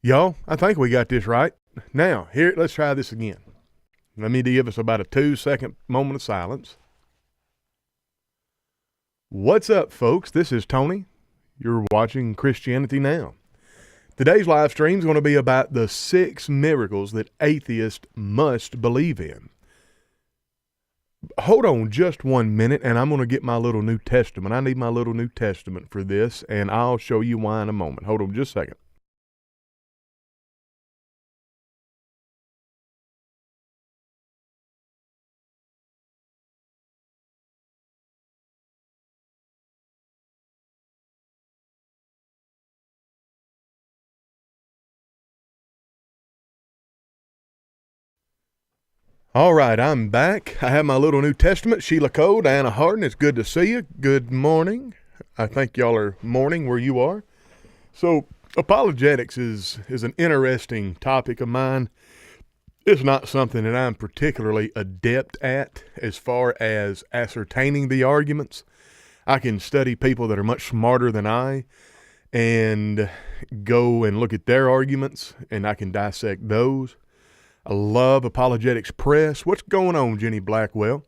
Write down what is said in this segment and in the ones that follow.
Y'all, I think we got this right. Now, here, let's try this again. Let me give us about a 2-second moment of silence. What's up, folks? This is Tony. You're watching Christianity Now. Today's live stream is going to be about the 6 miracles that atheists must believe in. Hold on just 1 minute, and I'm going to get my little New Testament. I need my little New Testament for this, and I'll show you why in a moment. Hold on just a second. All right, I'm back. I have my little New Testament. Sheila Cole, Diana Harden, it's good to see you. Good morning. I think y'all are morning where you are. So, apologetics is an interesting topic of mine. It's not something that I'm particularly adept at as far as ascertaining the arguments. I can study people that are much smarter than I and go and look at their arguments, and I can dissect those. I love Apologetics Press. What's going on, Jenny Blackwell?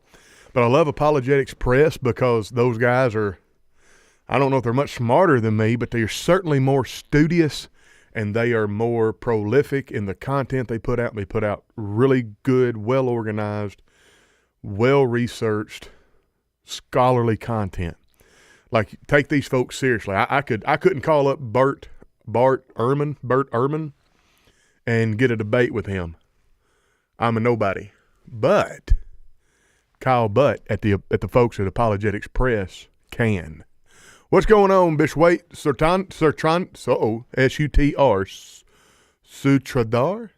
But I love Apologetics Press because those guys are, I don't know if they're much smarter than me, but they're certainly more studious and they are more prolific in the content they put out. They put out really good, well-organized, well-researched, scholarly content. Like, take these folks seriously. I couldn't call up Bert Ehrman, and get a debate with him. I'm a nobody. But Kyle Butt at the folks at Apologetics Press can. What's going on, Bishwait? S-U-T-R, Sutradar?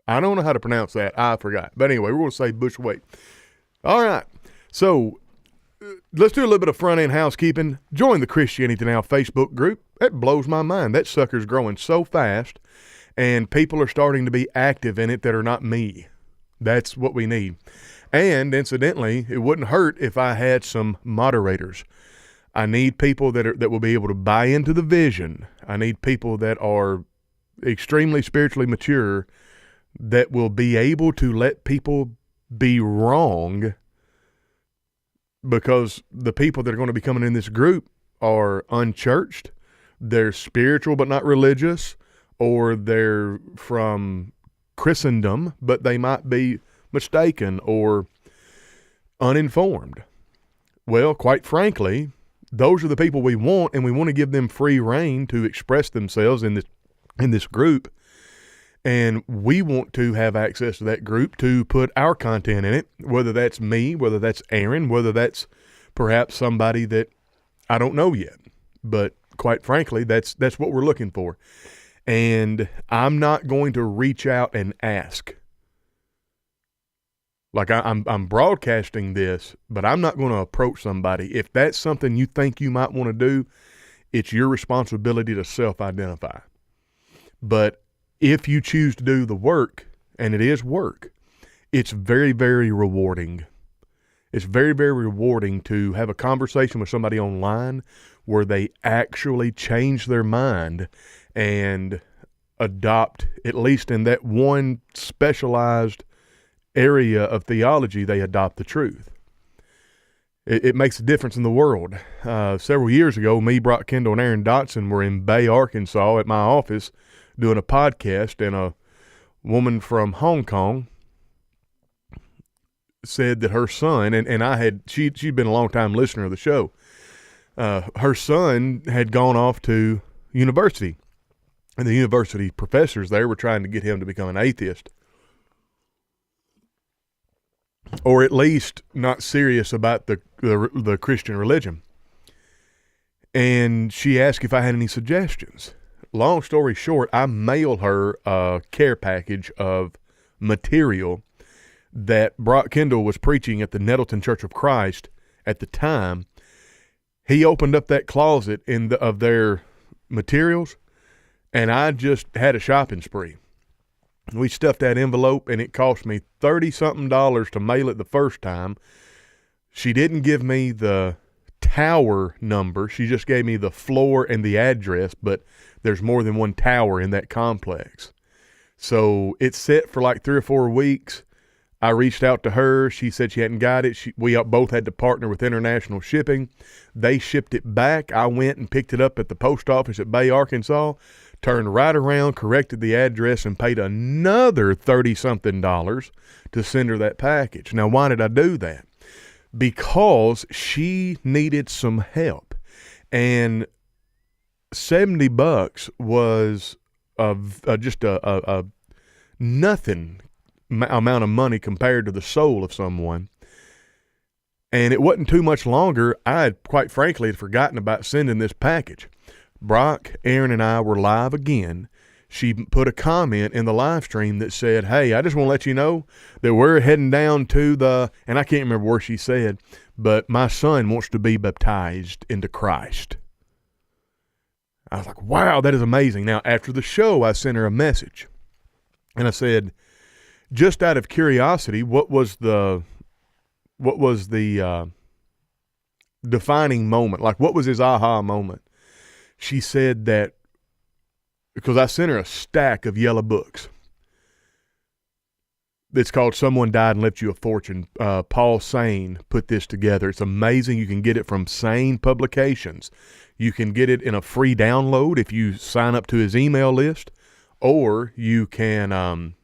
I don't know how to pronounce that. I forgot. But anyway, we're going to say Bushwait. All right. So let's do a little bit of front-end housekeeping. Join the Christianity Now Facebook group. That blows my mind. That sucker's growing so fast. And people are starting to be active in it that are not me. That's what we need. And incidentally, it wouldn't hurt if I had some moderators. I need people that will be able to buy into the vision. I need people that are extremely spiritually mature that will be able to let people be wrong, because the people that are going to be coming in this group are unchurched. They're spiritual but not religious. Or they're from Christendom, but they might be mistaken or uninformed. Well, quite frankly, those are the people we want, and we want to give them free rein to express themselves in this group. And we want to have access to that group to put our content in it, whether that's me, whether that's Aaron, whether that's perhaps somebody that I don't know yet. But quite frankly, that's what we're looking for. And I'm not going to reach out and ask. Like I'm broadcasting this, but I'm not going to approach somebody. If that's something you think you might want to do, it's your responsibility to self-identify. But if you choose to do the work, and it is work, it's very, very rewarding. It's very, very rewarding to have a conversation with somebody online where they actually change their mind and adopt, at least in that one specialized area of theology, they adopt the truth. It makes a difference in the world. Several years ago, me, Brock Kendall, and Aaron Dotson were in Bay, Arkansas at my office doing a podcast, and a woman from Hong Kong said that her son, and she'd been a long time listener of the show. Her son had gone off to university. And the university professors there were trying to get him to become an atheist. Or at least not serious about the Christian religion. And she asked if I had any suggestions. Long story short, I mailed her a care package of material that Brock Kendall was preaching at the Nettleton Church of Christ at the time. He opened up that closet of their materials, and I just had a shopping spree. We stuffed that envelope, and it cost me $30-something to mail it the first time. She didn't give me the tower number. She just gave me the floor and the address, but there's more than one tower in that complex. So it's set for like 3 or 4 weeks. I reached out to her. She said she hadn't got it. We both had to partner with international shipping. They shipped it back. I went and picked it up at the post office at Bay, Arkansas, turned right around, corrected the address, and paid another $30-something to send her that package. Now, why did I do that? Because she needed some help. And $70 was just a nothing amount of money compared to the soul of someone. And it wasn't too much longer. I had, quite frankly, forgotten about sending this package. Brock, Aaron, and I were live again. She put a comment in the live stream that said, hey, I just want to let you know that we're heading down to and I can't remember where she said, but my son wants to be baptized into Christ. I was like, wow, that is amazing. Now, after the show, I sent her a message. And I said, just out of curiosity, what was the defining moment? Like, what was his aha moment? She said that, because I sent her a stack of yellow books. It's called Someone Died and Left You a Fortune. Paul Sane put this together. It's amazing. You can get it from Sane Publications. You can get it in a free download if you sign up to his email list, or you can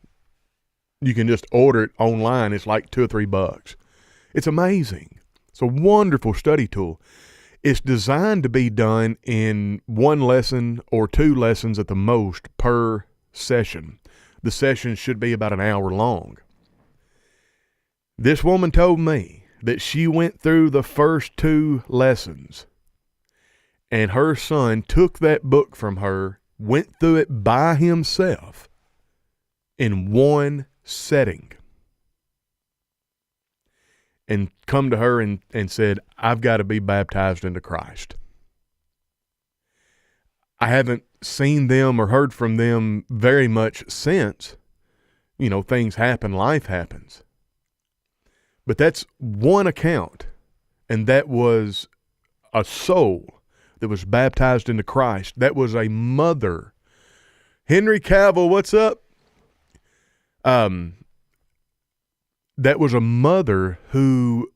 just order it online. It's like $2 or $3. It's amazing. It's a wonderful study tool. It's designed to be done in 1 lesson or 2 lessons at the most per session. The sessions should be about an hour long. This woman told me that she went through the first 2 lessons, and her son took that book from her, went through it by himself in 1 setting, and come to her and said, I've got to be baptized into Christ. I haven't seen them or heard from them very much since. You know, things happen, life happens. But that's one account, and that was a soul that was baptized into Christ. That was a mother. Henry Cavill, what's up? That was a mother who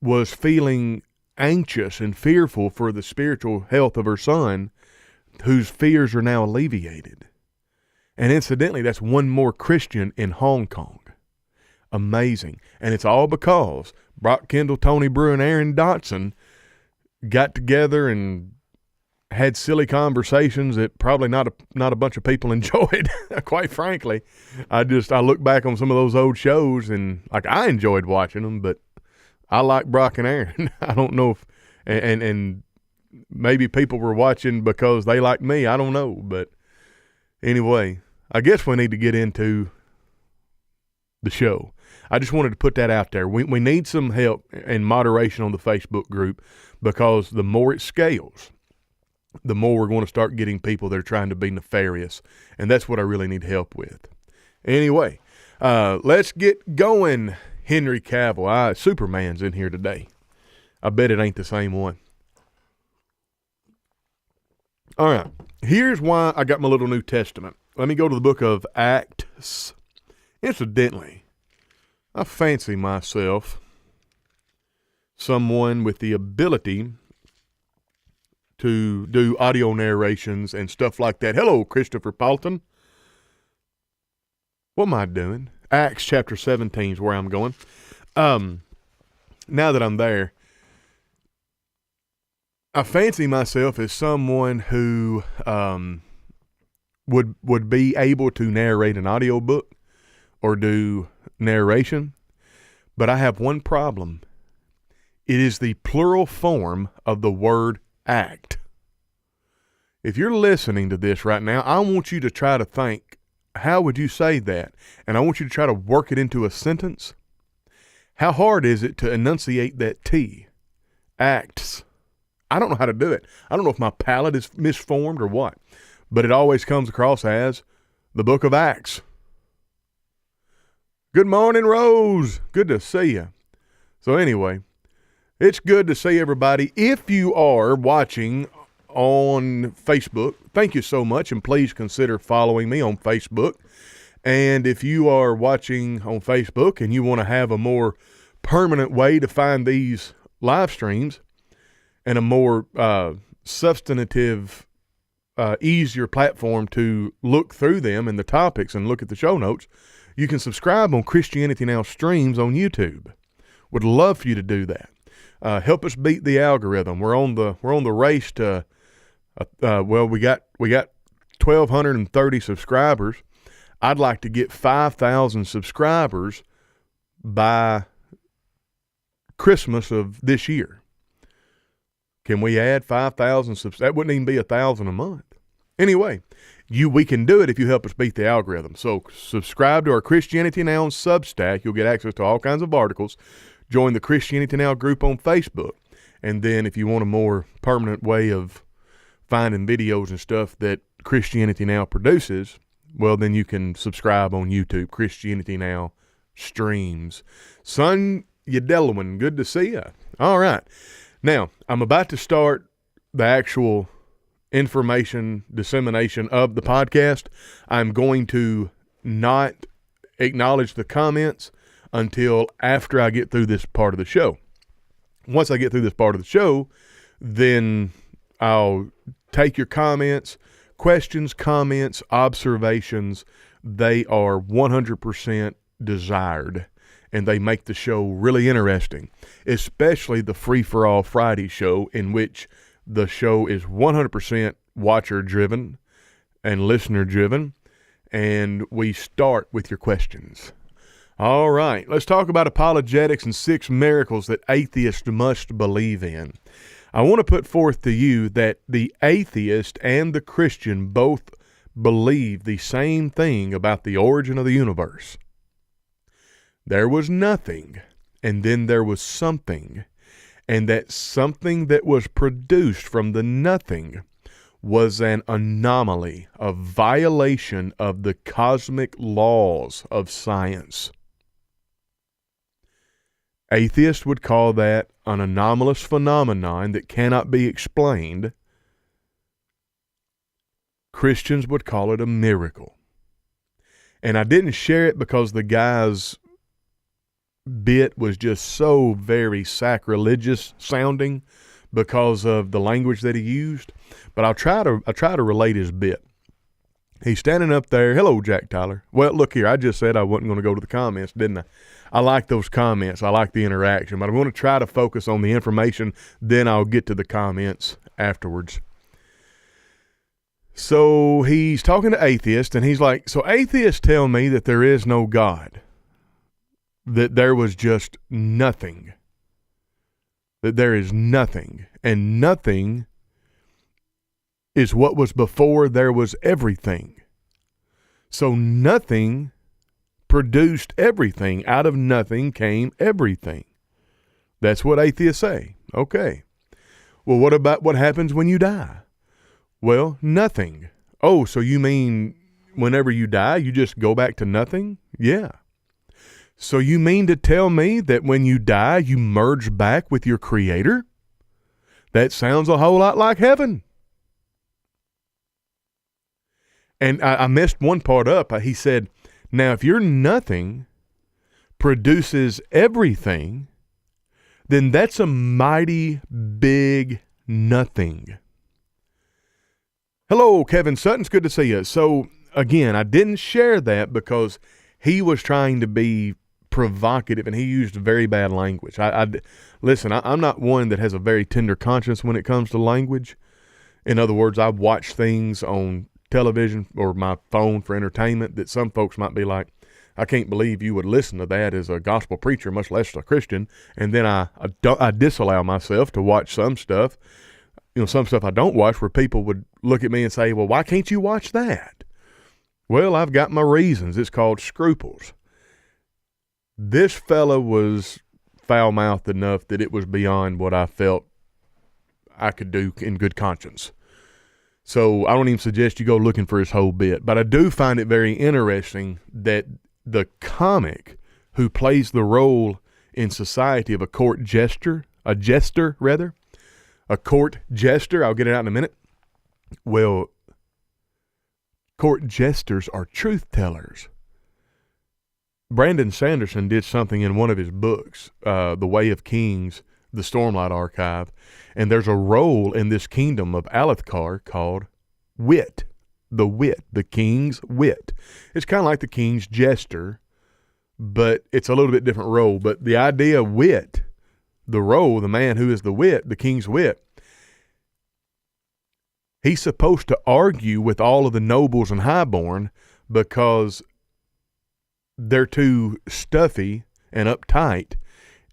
was feeling anxious and fearful for the spiritual health of her son, whose fears are now alleviated. And incidentally, that's one more Christian in Hong Kong. Amazing. And it's all because Brock Kendall, Tony Brewer, and Aaron Dotson got together and had silly conversations that probably not a bunch of people enjoyed. Quite frankly, I look back on some of those old shows and like I enjoyed watching them, but I like Brock and Aaron. I don't know if and maybe people were watching because they like me. I don't know, but anyway, I guess we need to get into the show. I just wanted to put that out there. We need some help and moderation on the Facebook group, because the more it scales, the more we're going to start getting people that are trying to be nefarious. And that's what I really need help with. Anyway, let's get going. Henry Cavill. Superman's in here today. I bet it ain't the same one. All right. Here's why I got my little New Testament. Let me go to the book of Acts. Incidentally, I fancy myself someone with the ability to do audio narrations and stuff like that. Hello, Christopher Paulton. What am I doing? Acts chapter 17 is where I'm going. Now that I'm there, I fancy myself as someone who would be able to narrate an audio book or do narration, but I have one problem. It is the plural form of the word act. If you're listening to this right now, I want you to try to think, how would you say that? And I want you to try to work it into a sentence. How hard is it to enunciate that T? Acts. I don't know how to do it. I don't know if my palate is misformed or what, but it always comes across as the book of Acts. Good morning, Rose. Good to see you. So anyway, It's good to see everybody. If you are watching on Facebook, thank you so much, and please consider following me on Facebook. And if you are watching on Facebook and you want to have a more permanent way to find these live streams and a more substantive, easier platform to look through them and the topics and look at the show notes, you can subscribe on Christianity Now Streams on YouTube. Would love for you to do that. Help us beat the algorithm. We're on the race to we got 1,230 subscribers. I'd like to get 5,000 subscribers by Christmas of this year. Can we add 5,000 subs? That wouldn't even be 1,000 a month. Anyway, we can do it if you help us beat the algorithm. So subscribe to our Christianity Now on Substack. You'll get access to all kinds of articles. Join the Christianity Now group on Facebook. And then if you want a more permanent way of finding videos and stuff that Christianity Now produces, well, then you can subscribe on YouTube, Christianity Now Streams. Son Yedelwin, good to see you. All right. Now, I'm about to start the actual information dissemination of the podcast. I'm going to not acknowledge the comments until after I get through this part of the show. Once I get through this part of the show, then I'll take your comments, questions, comments, observations. They are 100% desired, and they make the show really interesting, especially the Free for All Friday show, in which the show is 100% watcher-driven and listener-driven, and we start with your questions. All right, let's talk about apologetics and 6 miracles that atheists must believe in. I want to put forth to you that the atheist and the Christian both believe the same thing about the origin of the universe. There was nothing, and then there was something, and that something that was produced from the nothing was an anomaly, a violation of the cosmic laws of science. Atheists would call that an anomalous phenomenon that cannot be explained. Christians would call it a miracle. And I didn't share it because the guy's bit was just so very sacrilegious sounding because of the language that he used. But I'll try to relate his bit. He's standing up there. Hello, Jack Tyler. Well, look here. I just said I wasn't going to go to the comments, didn't I? I like those comments. I like the interaction. But I'm going to try to focus on the information. Then I'll get to the comments afterwards. So he's talking to atheists, and he's like, so atheists tell me that there is no God, that there was just nothing, that there is nothing, and nothing is what was before there was everything. So nothing produced everything. Out of nothing came everything. That's what atheists say. Okay. Well, what about what happens when you die? Well, nothing. Oh, so you mean whenever you die, you just go back to nothing? Yeah. So you mean to tell me that when you die, you merge back with your Creator? That sounds a whole lot like heaven. And I messed one part up. He said, now if your nothing produces everything, then that's a mighty big nothing. Hello, Kevin Sutton. It's good to see you. So, again, I didn't share that because he was trying to be provocative and he used very bad language. Listen, I'm not one that has a very tender conscience when it comes to language. In other words, I watch things on television or my phone for entertainment that some folks might be like, I can't believe you would listen to that as a gospel preacher, much less a Christian. And then I disallow myself to watch some stuff. Some stuff I don't watch where people would look at me and say, well, why can't you watch that? Well, I've got my reasons. It's called scruples. This fella was foul-mouthed enough that it was beyond what I felt I could do in good conscience. So I don't even suggest you go looking for his whole bit. But I do find it very interesting that the comic who plays the role in society of a court jester, a jester rather, a court jester. I'll get it out in a minute. Well, court jesters are truth tellers. Brandon Sanderson did something in one of his books, The Way of Kings, the Stormlight Archive, and there's a role in this kingdom of Alethkar called wit, the king's wit. It's kind of like the king's jester, but it's a little bit different role. But the idea of wit, the role, the man who is the wit, the king's wit, he's supposed to argue with all of the nobles and highborn because they're too stuffy and uptight,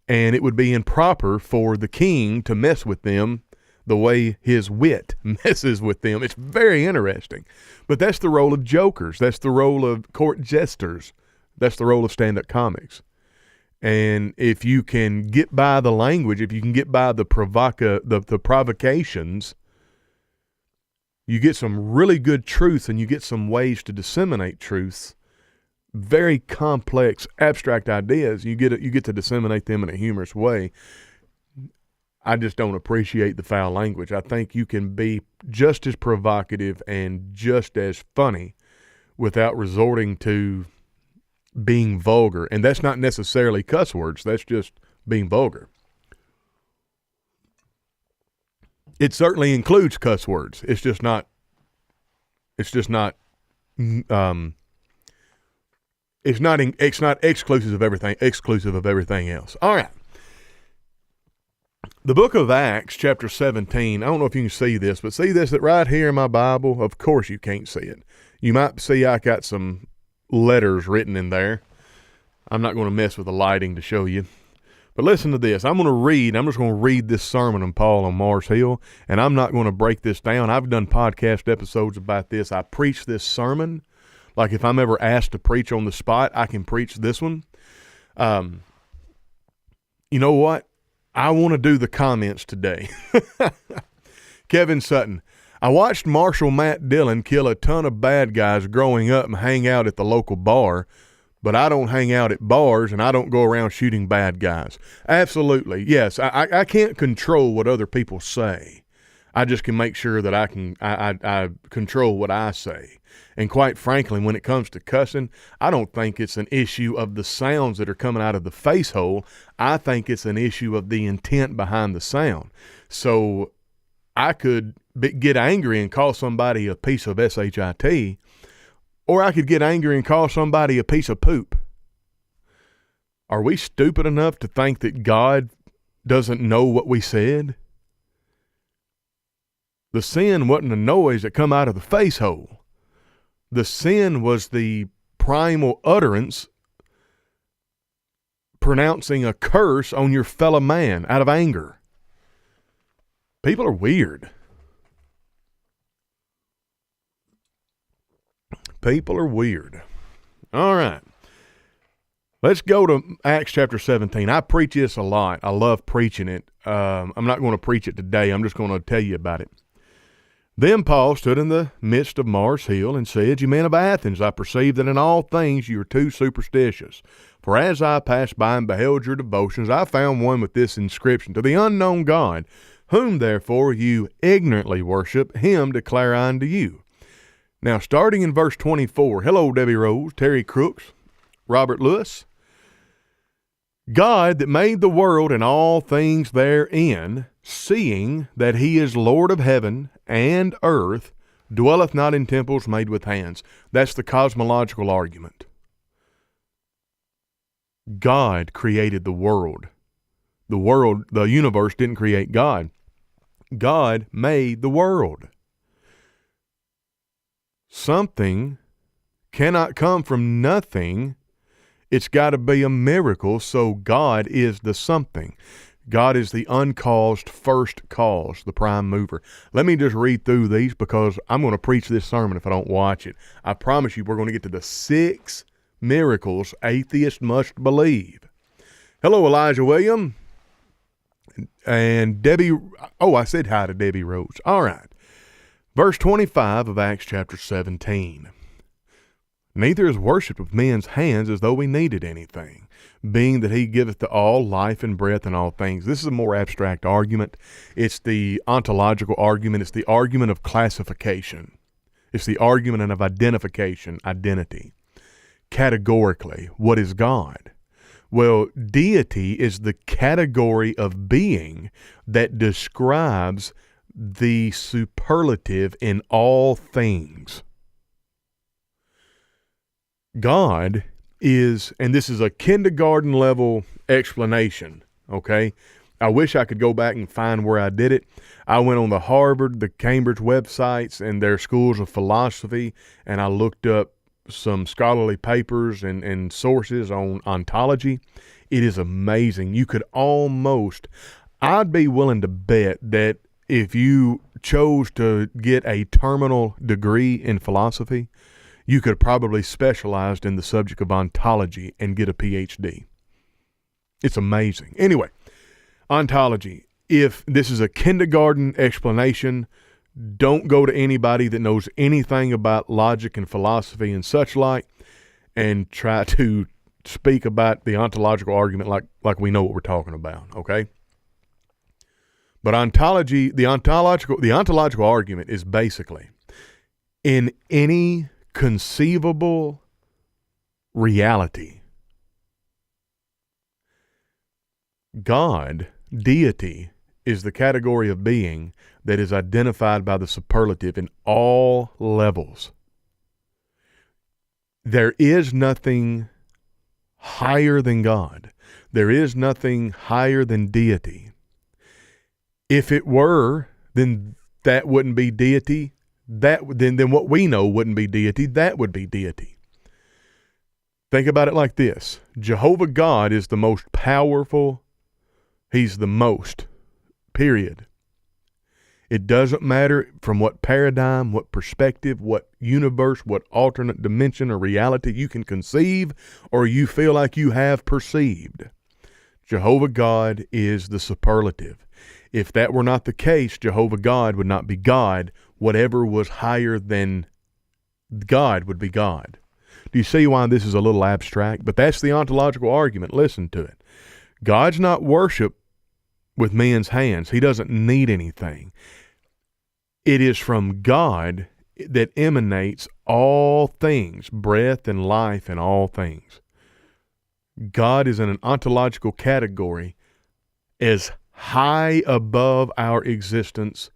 and it would be improper for the king to mess with them the way his wit messes with them. It's very interesting. But that's the role of jokers. That's the role of court jesters. That's the role of stand-up comics. And if you can get by the language, if you can get by the provocations, you get some really good truths, and you get some ways to disseminate truths. Very complex, abstract ideas. You get to disseminate them in a humorous way. I just don't appreciate the foul language. I think you can be just as provocative and just as funny without resorting to being vulgar. And that's not necessarily cuss words. That's just being vulgar. It certainly includes cuss words. It's not exclusive of everything else. All right. The book of Acts, chapter 17, I don't know if you can see this, but see this right here in my Bible? Of course you can't see it. You might see I got some letters written in there. I'm not going to mess with the lighting to show you. But listen to this. I'm just going to read this sermon on Paul on Mars Hill, and I'm not going to break this down. I've done podcast episodes about this. I preach this sermon. Like if I'm ever asked to preach on the spot, I can preach this one. You know what? I want to do the comments today. Kevin Sutton. I watched Marshal Matt Dillon kill a ton of bad guys growing up and hang out at the local bar, but I don't hang out at bars and I don't go around shooting bad guys. Absolutely. Yes, I can't control what other people say. I just can make sure that I control what I say. And quite frankly, when it comes to cussing, I don't think it's an issue of the sounds that are coming out of the face hole. I think it's an issue of the intent behind the sound. So I could get angry and call somebody a piece of shit, or I could get angry and call somebody a piece of poop. Are we stupid enough to think that God doesn't know what we said? The sin wasn't a noise that come out of the face hole. The sin was the primal utterance pronouncing a curse on your fellow man out of anger. People are weird. People are weird. All right. Let's go to Acts chapter 17. I preach this a lot. I love preaching it. I'm not going to preach it today. I'm just going to tell you about it. Then Paul stood in the midst of Mars Hill and said, "You men of Athens, I perceive that in all things you are too superstitious. For as I passed by and beheld your devotions, I found one with this inscription, To the unknown God, whom therefore you ignorantly worship, him declare I unto you." Now, starting in verse 24, hello, Debbie Rose, Terry Crooks, Robert Lewis. God that made the world and all things therein, seeing that he is Lord of heaven and earth, dwelleth not in temples made with hands. That's the cosmological argument. God created the world. The universe didn't create God. God made the world. Something cannot come from nothing. It's got to be a miracle, so God is the something. God is the uncaused first cause, the prime mover. Let me just read through these because I'm going to preach this sermon if I don't watch it. I promise you we're going to get to the 6 miracles atheists must believe. Hello, Elijah William. And Debbie, I said hi to Debbie Rose. All right. Verse 25 of Acts chapter 17. Neither is worshipped with men's hands as though we needed anything, being that he giveth to all life and breath and all things. This is a more abstract argument. It's the ontological argument. It's the argument of classification. It's the argument of identification, identity. Categorically, what is God? Well, deity is the category of being that describes the superlative in all things. God is, and this is a kindergarten level explanation, okay? I wish I could go back and find where I did it. I went on the Harvard, the Cambridge websites and their schools of philosophy, and I looked up some scholarly papers and sources on ontology. It is amazing. You could almost, I'd be willing to bet that if you chose to get a terminal degree in philosophy, you could probably specialize in the subject of ontology and get a PhD. It's amazing. Anyway, ontology. If this is a kindergarten explanation, don't go to anybody that knows anything about logic and philosophy and such like and try to speak about the ontological argument like we know what we're talking about, okay? But ontology, the ontological argument is basically in any conceivable reality, God, deity, is the category of being that is identified by the superlative in all levels. There is nothing higher than God. There is nothing higher than deity. If it were, then that wouldn't be deity. Then what we know wouldn't be deity. That would be deity. Think about it like this. Jehovah God is the most powerful. He's the most, period. It doesn't matter from what paradigm, what perspective, what universe, what alternate dimension or reality you can conceive or you feel like you have perceived. Jehovah God is the superlative. If that were not the case, Jehovah God would not be God. Whatever was higher than God would be God. Do you see why this is a little abstract? But that's the ontological argument. Listen to it. God's not worshiped with men's hands. He doesn't need anything. It is from God that emanates all things, breath and life and all things. God is in an ontological category as high above our existence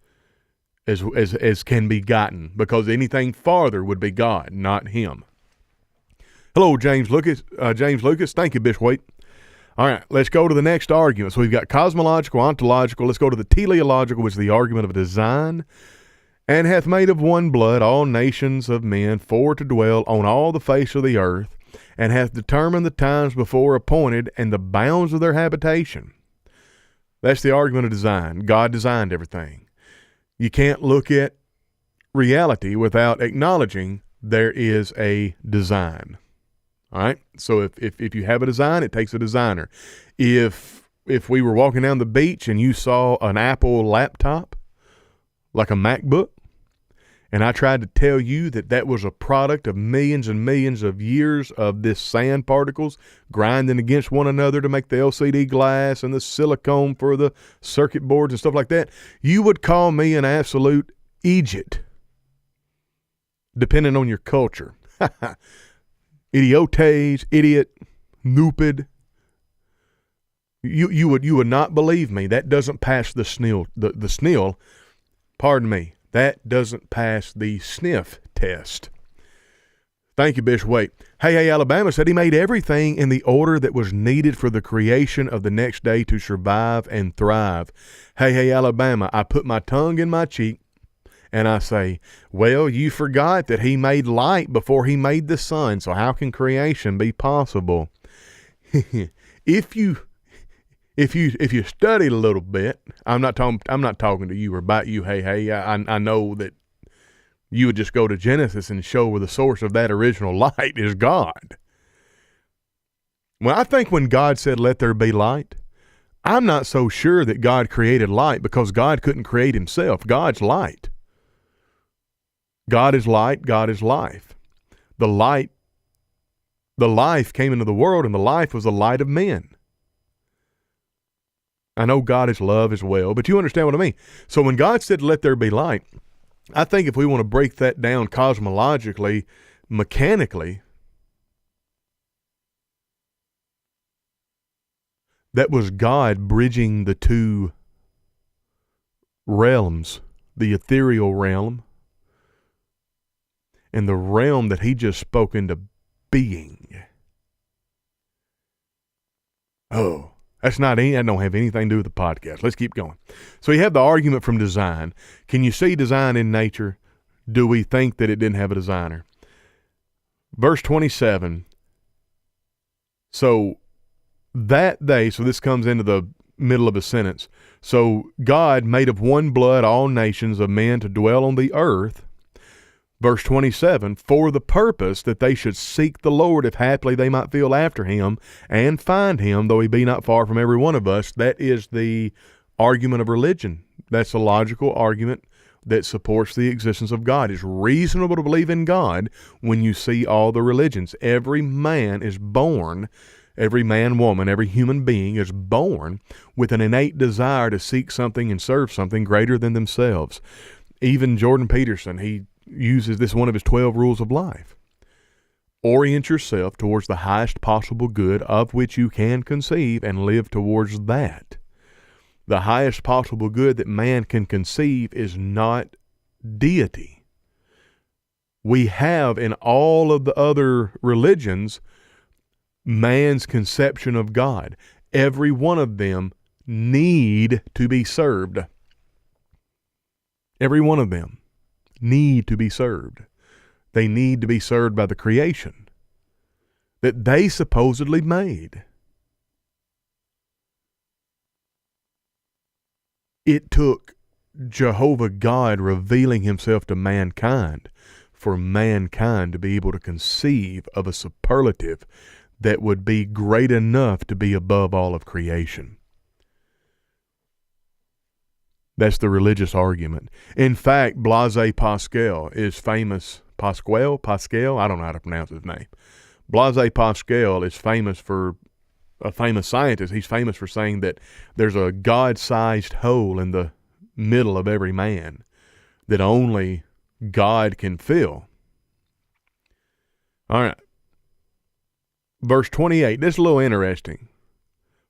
as can be gotten, because anything farther would be God, not him. Hello, James Lucas. Thank you, Bishwaite. All right, let's go to the next argument. So we've got cosmological, ontological. Let's go to the teleological, which is the argument of design. And hath made of one blood all nations of men for to dwell on all the face of the earth, and hath determined the times before appointed and the bounds of their habitation. That's the argument of design. God designed everything. You can't look at reality without acknowledging there is a design. All right? So if you have a design, it takes a designer. If we were walking down the beach and you saw an Apple laptop, like a MacBook, and I tried to tell you that was a product of millions and millions of years of this sand particles grinding against one another to make the LCD glass and the silicone for the circuit boards and stuff like that, you would call me an absolute idiot, depending on your culture. Idiotes, idiot, noopid. You would not believe me. That doesn't pass the SNIL. Pardon me. That doesn't pass the sniff test. Thank you, Bishwaite. Hey, Alabama said he made everything in the order that was needed for the creation of the next day to survive and thrive. Hey, Alabama, I put my tongue in my cheek and I say, well, you forgot that he made light before he made the sun, so how can creation be possible? If you studied a little bit, I'm not talking to you or about you. Hey, I know that you would just go to Genesis and show where the source of that original light is God. Well, I think when God said, "Let there be light," I'm not so sure that God created light, because God couldn't create himself. God's light. God is light. God is life. The light The life came into the world, and the life was the light of men. I know God is love as well, but you understand what I mean. So when God said, let there be light, I think if we want to break that down cosmologically, mechanically, that was God bridging the two realms, the ethereal realm and the realm that he just spoke into being. Oh, that don't have anything to do with the podcast. Let's keep going. So you have the argument from design. Can you see design in nature? Do we think that it didn't have a designer? Verse 27. So that day, so this comes into the middle of a sentence. So God made of one blood all nations of men to dwell on the earth. Verse 27, for the purpose that they should seek the Lord, if haply they might feel after him, and find him, though he be not far from every one of us. That is the argument of religion. That's a logical argument that supports the existence of God. It's reasonable to believe in God when you see all the religions. Every man is born, every man, woman, every human being is born with an innate desire to seek something and serve something greater than themselves. Even Jordan Peterson, he uses this one of his 12 rules of life. Orient yourself towards the highest possible good of which you can conceive and live towards that. The highest possible good that man can conceive is not deity. We have in all of the other religions man's conception of God. Every one of them need to be served. Every one of them need to be served. They need to be served by the creation that they supposedly made. It took Jehovah God revealing himself to mankind for mankind to be able to conceive of a superlative that would be great enough to be above all of creation. That's the religious argument. In fact, Blaise Pascal is famous. Pascal? I don't know how to pronounce his name. Blaise Pascal is famous for a famous scientist. He's famous for saying that there's a God-sized hole in the middle of every man that only God can fill. All right. Verse 28. This is a little interesting.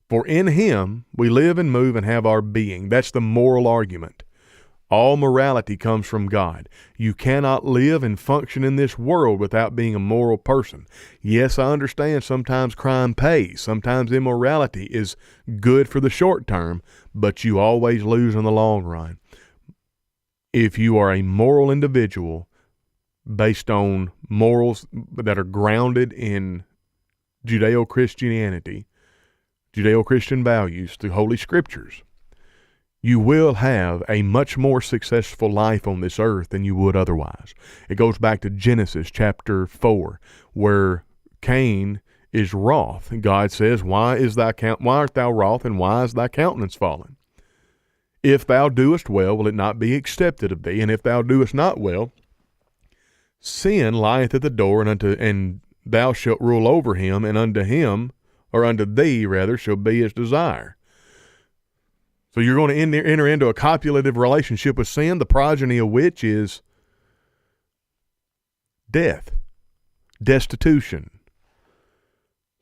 For in him we live and move and have our being. That's the moral argument. All morality comes from God. You cannot live and function in this world without being a moral person. Yes, I understand sometimes crime pays. Sometimes immorality is good for the short term, but you always lose in the long run. If you are a moral individual based on morals that are grounded in Judeo-Christianity, Judeo-Christian values through Holy Scriptures, you will have a much more successful life on this earth than you would otherwise. It goes back to Genesis chapter 4, where Cain is wroth. And God says, why art thou wroth, and why is thy countenance fallen? If thou doest well, will it not be accepted of thee? And if thou doest not well, sin lieth at the door, and thou shalt rule over him, and unto him, or unto thee rather, shall be his desire. So you're going to enter into a copulative relationship with sin, the progeny of which is death, destitution.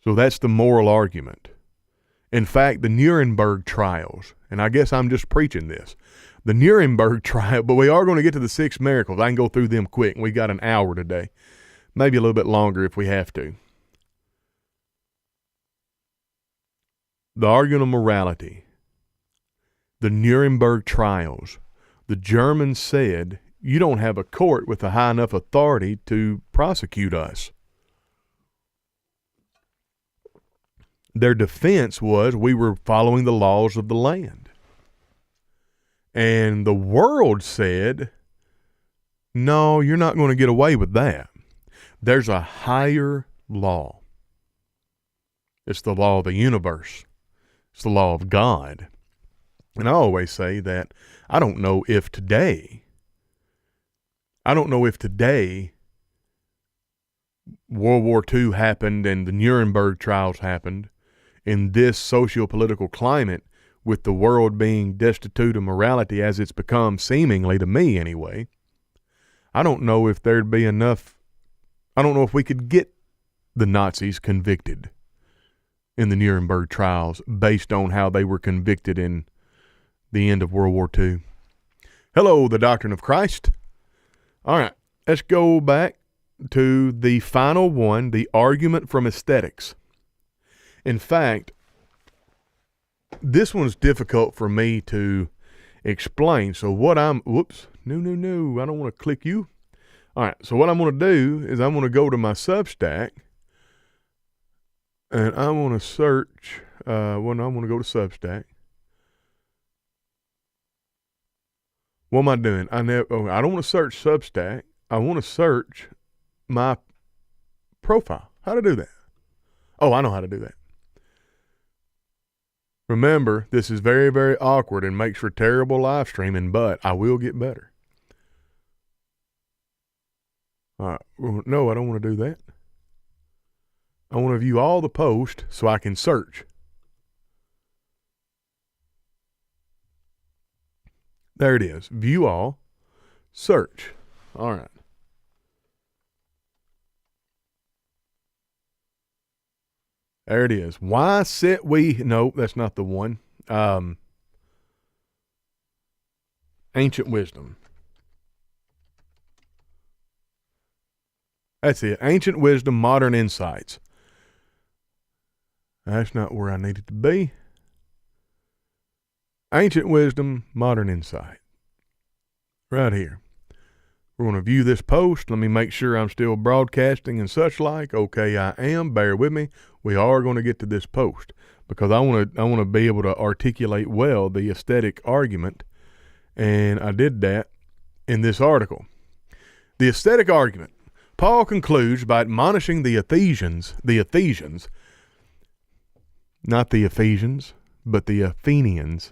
So that's the moral argument. In fact, the Nuremberg trials, and I guess I'm just preaching this, the Nuremberg trial, but we are going to get to the 6 miracles. I can go through them quick. We got an hour today, maybe a little bit longer if we have to. The argument of morality. The Nuremberg trials, the Germans said, you don't have a court with a high enough authority to prosecute us. Their defense was we were following the laws of the land. And the world said, no, you're not going to get away with that. There's a higher law. It's the law of the universe. It's the law of God. And I always say that I don't know if today World War II happened and the Nuremberg trials happened, in this socio-political climate, with the world being destitute of morality as it's become, seemingly to me anyway, I don't know if there'd be enough. I don't know if we could get the Nazis convicted in the Nuremberg trials based on how they were convicted in the end of World War II. Hello, the Doctrine of Christ. All right, let's go back to the final one, the argument from aesthetics. In fact, this one's difficult for me to explain. So what no, I don't want to click you. All right, so what I'm going to do is I'm going to go to my Substack, and I want to search, I'm going to go to Substack. What am I doing? I don't want to search Substack. I want to search my profile. How to do that? Oh, I know how to do that. Remember, this is very, very awkward and makes for terrible live streaming, but I will get better. All right. No, I don't want to do that. I want to view all the posts so I can search. There it is. View all. Search. All right. There it is. Why sit we? No, that's not the one. Ancient wisdom. That's it. Ancient wisdom, modern insights. That's not where I needed to be. Ancient wisdom, modern insight. Right here. We're going to view this post. Let me make sure I'm still broadcasting and such like. Okay, I am. Bear with me. We are going to get to this post because I want to be able to articulate well the aesthetic argument, and I did that in this article. The aesthetic argument. Paul concludes by admonishing the Ephesians, not the Ephesians, but the Athenians.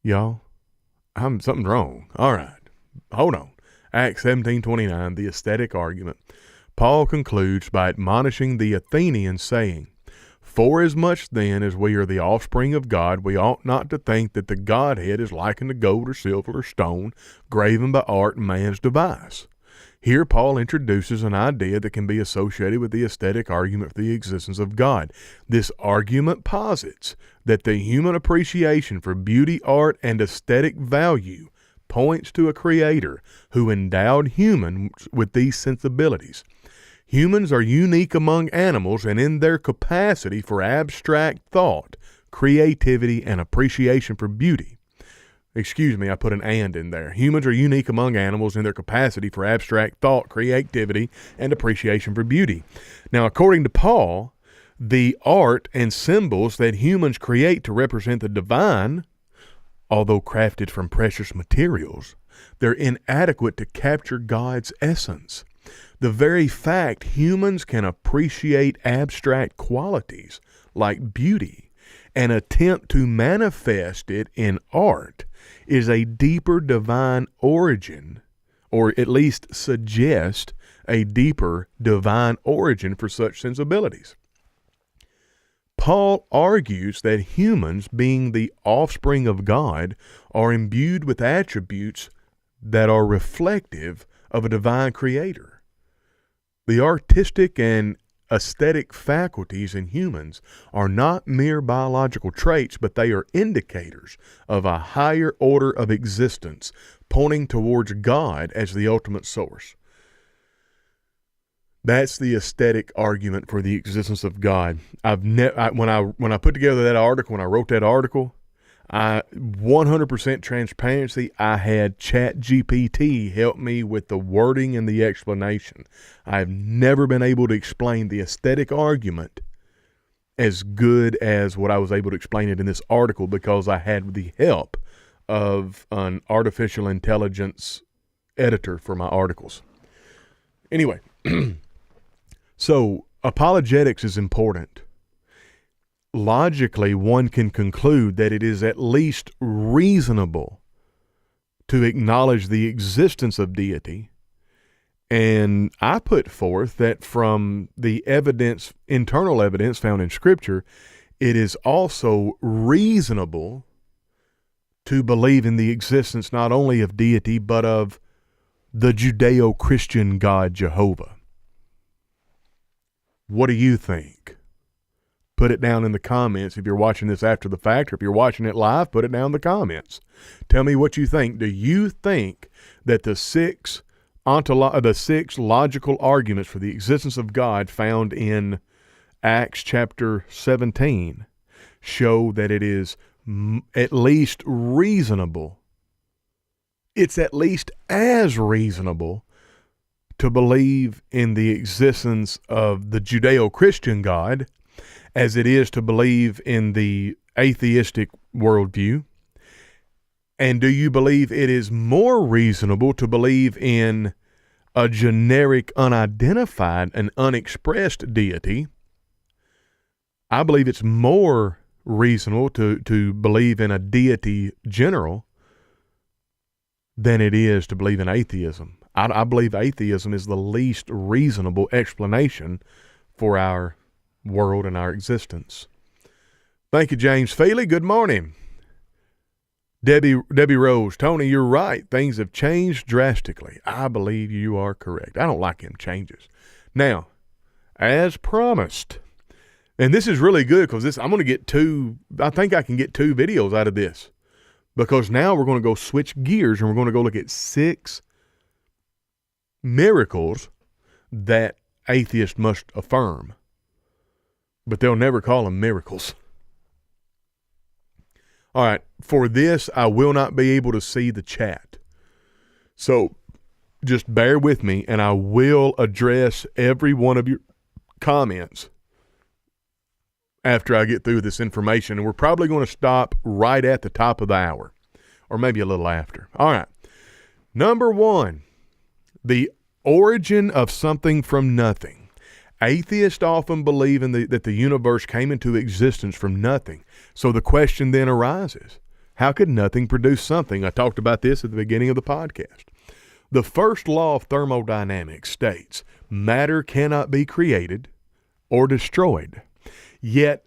Y'all, something's wrong. All right, hold on. Acts 17:29, the aesthetic argument. Paul concludes by admonishing the Athenians, saying, "Forasmuch then as we are the offspring of God, we ought not to think that the Godhead is likened to gold or silver or stone, graven by art and man's device." Here Paul introduces an idea that can be associated with the aesthetic argument for the existence of God. This argument posits that the human appreciation for beauty, art, and aesthetic value points to a creator who endowed humans with these sensibilities. Humans are unique among animals and in their capacity for abstract thought, creativity, and appreciation for beauty. Excuse me, I put an "and" in there. Humans are unique among animals in their capacity for abstract thought, creativity, and appreciation for beauty. Now, according to Paul, the art and symbols that humans create to represent the divine, although crafted from precious materials, they're inadequate to capture God's essence. The very fact humans can appreciate abstract qualities like beauty and attempt to manifest it in art is a deeper divine origin, or at least suggest a deeper divine origin for such sensibilities. Paul argues that humans, being the offspring of God, are imbued with attributes that are reflective of a divine creator. The artistic and aesthetic faculties in humans are not mere biological traits, but they are indicators of a higher order of existence, pointing towards God as the ultimate source. That's the aesthetic argument for the existence of God. When I put together that article, when I wrote that article, 100% transparency, I had ChatGPT help me with the wording and the explanation. I've never been able to explain the aesthetic argument as good as what I was able to explain it in this article because I had the help of an artificial intelligence editor for my articles. Anyway, so apologetics is important. Logically, one can conclude that it is at least reasonable to acknowledge the existence of deity And I put forth that from the evidence, internal evidence found in Scripture, it is also reasonable to believe in the existence not only of deity, but of the Judeo-Christian God Jehovah. What do you think? Put it down in the comments. If you're watching this after the fact, or if you're watching it live, put it down in the comments. Tell me what you think. Do you think that the six logical arguments for the existence of God found in Acts chapter 17 show that it is at least reasonable? It's at least as reasonable to believe in the existence of the Judeo-Christian God as it is to believe in the atheistic worldview? And do you believe it is more reasonable to believe in a generic, unidentified, and unexpressed deity? I believe it's more reasonable to believe in a deity general than it is to believe in atheism. I believe atheism is the least reasonable explanation for our world and our existence. Thank you, James Feely. Good morning. Debbie Rose, Tony, you're right. Things have changed drastically. I believe you are correct. I don't like them changes. Now, as promised, and this is really good because I'm going to get I think I can get 2 videos out of this, because now we're going to go switch gears and we're going to go look at 6 miracles that atheists must affirm, but they'll never call them miracles. All right, for this, I will not be able to see the chat. So just bear with me, and I will address every one of your comments after I get through this information. And we're probably going to stop right at the top of the hour, or maybe a little after. All right. Number 1, the origin of something from nothing. Atheists often believe that the universe came into existence from nothing. So the question then arises, how could nothing produce something? I talked about this at the beginning of the podcast. The first law of thermodynamics states matter cannot be created or destroyed. Yet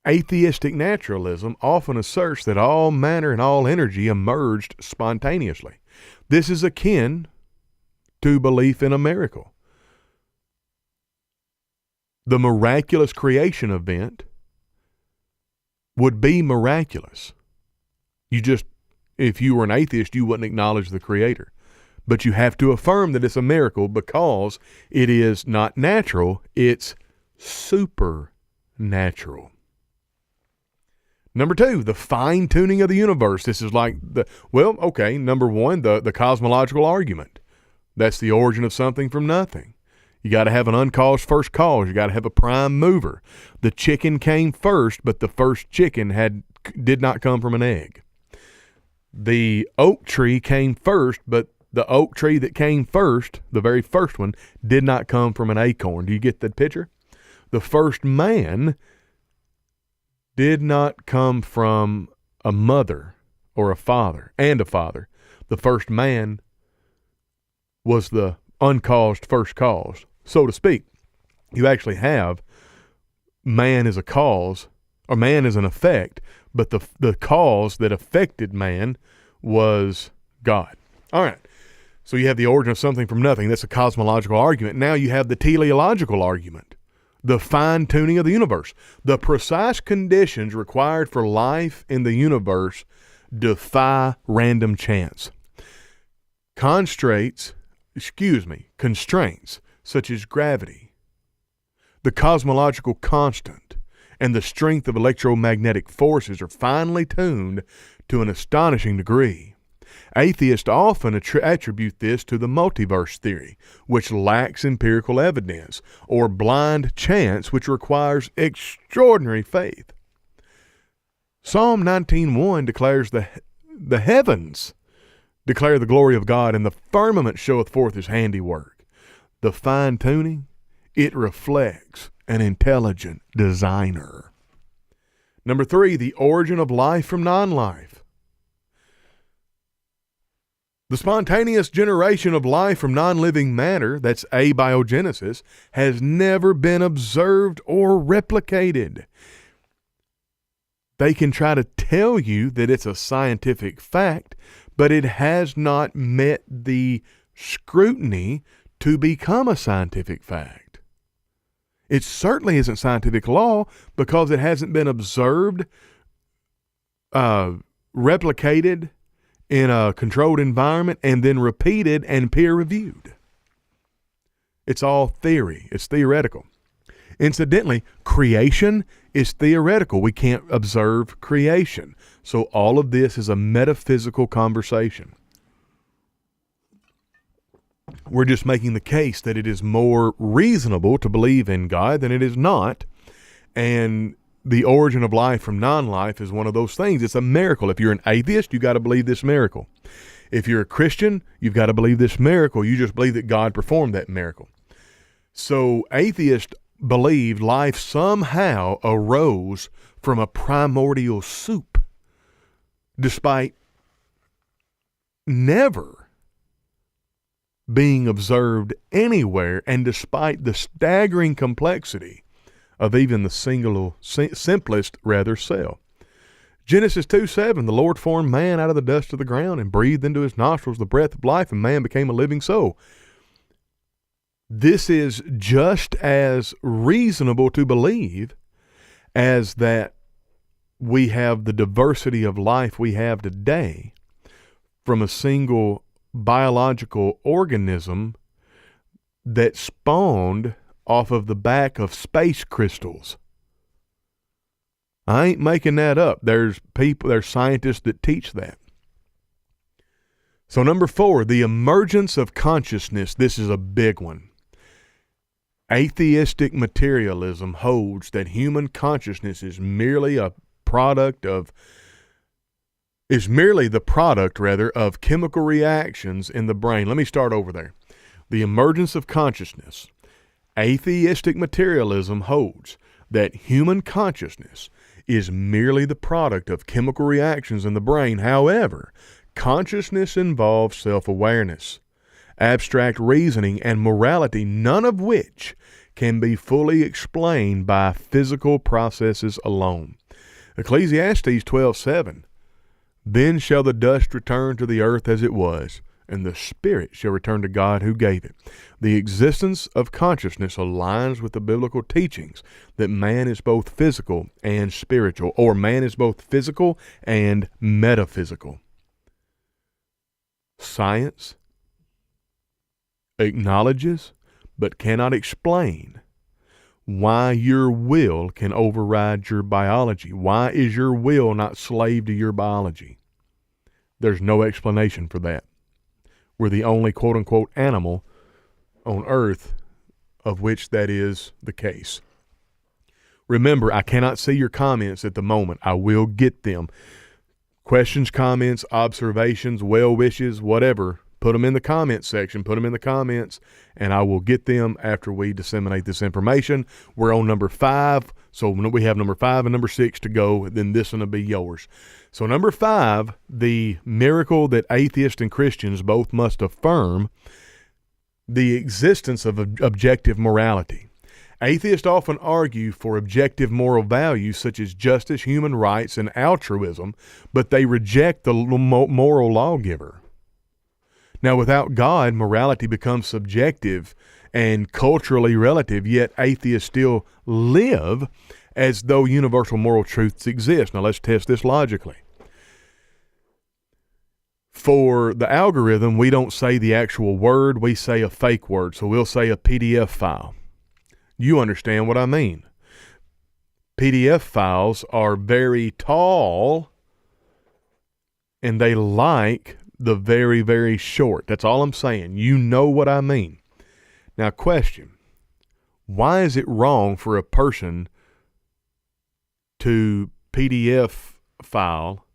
atheistic naturalism often asserts that all matter and all energy emerged spontaneously. This is akin to belief in a miracle. The miraculous creation event would be miraculous. If you were an atheist, you wouldn't acknowledge the creator. But you have to affirm that it's a miracle because it is not natural, it's supernatural. Number 2, the fine-tuning of the universe. This is like number 1, the cosmological argument. That's the origin of something from nothing. You got to have an uncaused first cause. You got to have a prime mover. The chicken came first, but the first chicken did not come from an egg. The oak tree came first, but the oak tree that came first, the very first one, did not come from an acorn. Do you get that picture? The first man did not come from a mother or a father and a father. The first man was the uncaused first cause, so to speak. You actually have man as a cause, or man as an effect, but the cause that affected man was God. All right. So you have the origin of something from nothing. That's a cosmological argument. Now you have the teleological argument, the fine-tuning of the universe. The precise conditions required for life in the universe defy random chance. Constraints such as gravity, the cosmological constant, and the strength of electromagnetic forces are finely tuned to an astonishing degree. Atheists often attribute this to the multiverse theory, which lacks empirical evidence, or blind chance, which requires extraordinary faith. Psalm 19:1 declares the heavens declare the glory of God, and the firmament showeth forth his handiwork. The fine-tuning, it reflects an intelligent designer. Number 3, the origin of life from non-life. The spontaneous generation of life from non-living matter, that's abiogenesis, has never been observed or replicated. They can try to tell you that it's a scientific fact, but it has not met the scrutiny to become a scientific fact. It certainly isn't scientific law because it hasn't been observed, replicated in a controlled environment, and then repeated and peer-reviewed. It's all theory. It's theoretical. Incidentally, creation is theoretical. We can't observe creation. So all of this is a metaphysical conversation. We're just making the case that it is more reasonable to believe in God than it is not. And the origin of life from non-life is one of those things. It's a miracle. If you're an atheist, you got to believe this miracle. If you're a Christian, you've got to believe this miracle. You just believe that God performed that miracle. So atheists believed life somehow arose from a primordial soup, despite never being observed anywhere, and despite the staggering complexity of even the simplest cell. Genesis 2:7, the Lord formed man out of the dust of the ground and breathed into his nostrils the breath of life, and man became a living soul. This is just as reasonable to believe as that we have the diversity of life we have today from a single biological organism that spawned off of the back of space crystals. I ain't making that up. There's scientists that teach that. So number 4, the emergence of consciousness. This is a big one. Atheistic materialism holds that human consciousness is merely the product of chemical reactions in the brain. Let me start over there. The emergence of consciousness. Atheistic materialism holds that human consciousness is merely the product of chemical reactions in the brain. However, consciousness involves self-awareness, abstract reasoning, and morality, none of which can be fully explained by physical processes alone. Ecclesiastes 12:7, then shall the dust return to the earth as it was, and the spirit shall return to God who gave it. The existence of consciousness aligns with the biblical teachings that man is both physical and spiritual, or man is both physical and metaphysical. Science acknowledges but cannot explain why your will can override your biology. Why is your will not slave to your biology? There's no explanation for that. We're the only quote-unquote animal on earth of which that is the case. Remember, I cannot see your comments at the moment. I will get them. Questions, comments, observations, well wishes, whatever. Put them in the comments section. Put them in the comments, and I will get them after we disseminate this information. We're on number 5, so we have number 5 and number 6 to go. Then this one will be yours. So number 5, the miracle that atheists and Christians both must affirm, the existence of objective morality. Atheists often argue for objective moral values such as justice, human rights, and altruism, but they reject the moral lawgiver. Now, without God, morality becomes subjective and culturally relative, yet atheists still live as though universal moral truths exist. Now, let's test this logically. For the algorithm, we don't say the actual word, we say a fake word. So we'll say a PDF file. You understand what I mean. PDF files are very tall, and they like the very, very short. That's all I'm saying. You know what I mean. Now, question. Why is it wrong for a person to PDF file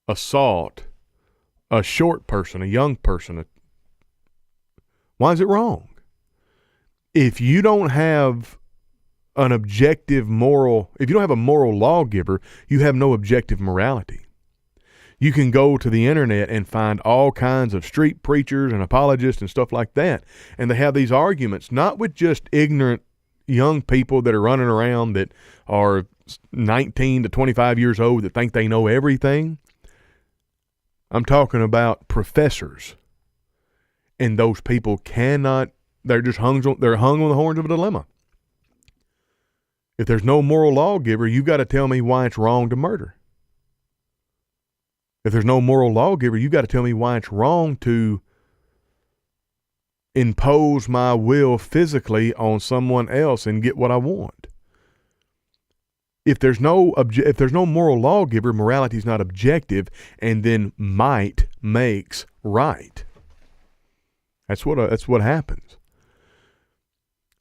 assault a short person, a young person? Why is it wrong? If you don't have an objective moral, if you don't have a moral lawgiver, you have no objective morality. You can go to the internet and find all kinds of street preachers and apologists and stuff like that. And they have these arguments, not with just ignorant young people that are running around that are 19 to 25 years old that think they know everything. I'm talking about professors. And those people cannot, they're hung on the horns of a dilemma. If there's no moral lawgiver, you've got to tell me why it's wrong to murder. If there's no moral lawgiver, you've got to tell me why it's wrong to impose my will physically on someone else and get what I want. If there's no moral lawgiver, morality is not objective, and then might makes right. That's what happens.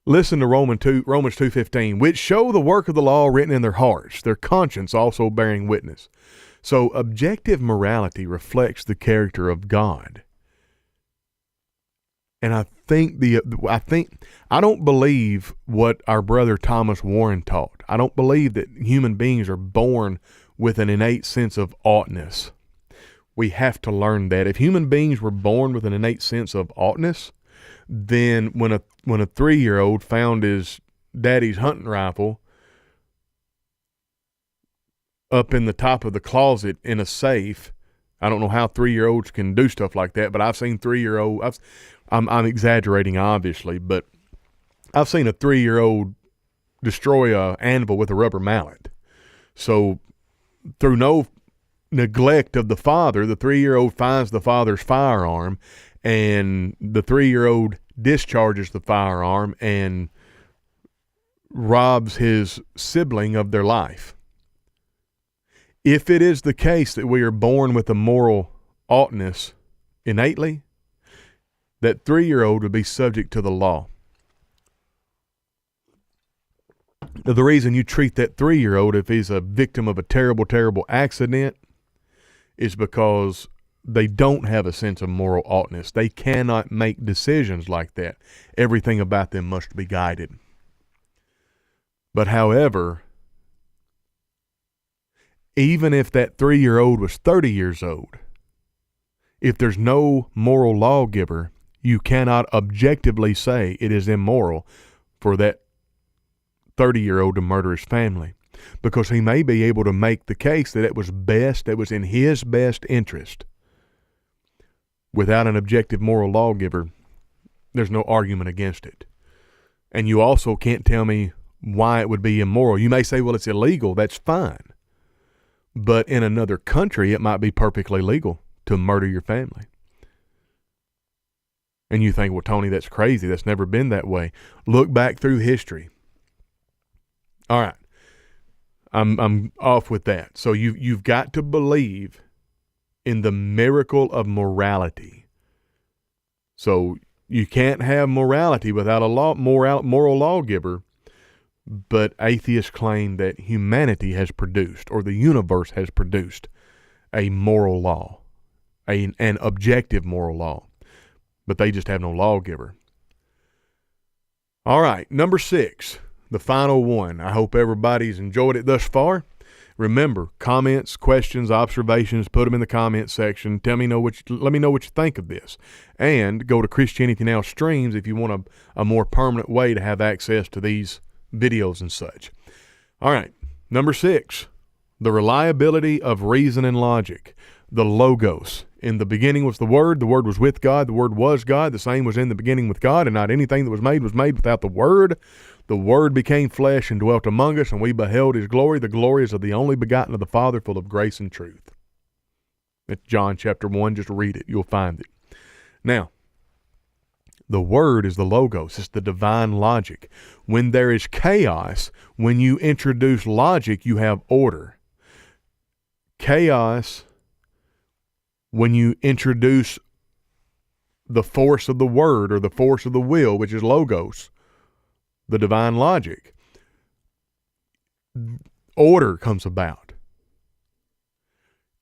Listen to Romans 2:15, which show the work of the law written in their hearts, their conscience also bearing witness. So objective morality reflects the character of God. And I don't believe what our brother Thomas Warren taught. I don't believe that human beings are born with an innate sense of oughtness. We have to learn that. If human beings were born with an innate sense of oughtness, then when a 3-year-old found his daddy's hunting rifle up in the top of the closet in a safe, I don't know how 3-year-olds can do stuff like that, but I've seen 3-year-old. I'm exaggerating, obviously, but I've seen a 3-year-old destroy a anvil with a rubber mallet. So through no neglect of the father, the 3-year-old finds the father's firearm, and the 3-year-old discharges the firearm and robs his sibling of their life. If it is the case that we are born with a moral oughtness innately, that 3-year-old would be subject to the law. Now, the reason you treat that 3-year-old, if he's a victim of a terrible, terrible accident, is because they don't have a sense of moral oughtness. They cannot make decisions like that. Everything about them must be guided. But however, even if that 3-year-old was 30 years old, if there's no moral lawgiver, you cannot objectively say it is immoral for that 30-year-old to murder his family, because he may be able to make the case that it was in his best interest. Without an objective moral lawgiver, there's no argument against it. And you also can't tell me why it would be immoral. You may say, well, it's illegal. That's fine. But in another country, it might be perfectly legal to murder your family. And you think, well, Tony, that's crazy. That's never been that way. Look back through history. All right. I'm off with that. So you've got to believe in the miracle of morality. So you can't have morality without a moral lawgiver. But atheists claim that humanity has produced, or the universe has produced, a moral law, an objective moral law. But they just have no lawgiver. All right, number 6, the final one. I hope everybody's enjoyed it thus far. Remember, comments, questions, observations, put them in the comment section. Let me know what you think of this. And go to Christianity Now Streams if you want a more permanent way to have access to these videos and such. All right, number 6, the reliability of reason and logic, the logos. In the beginning was the Word was with God, the Word was God, the same was in the beginning with God, and not anything that was made without the Word. The Word became flesh and dwelt among us, and we beheld His glory. The glory is of the only begotten of the Father, full of grace and truth. That's John chapter 1. Just read it. You'll find it. Now, the Word is the logos. It's the divine logic. When there is chaos, when you introduce logic, you have order. Chaos, when you introduce the force of the Word or the force of the will, which is logos, the divine logic, order comes about.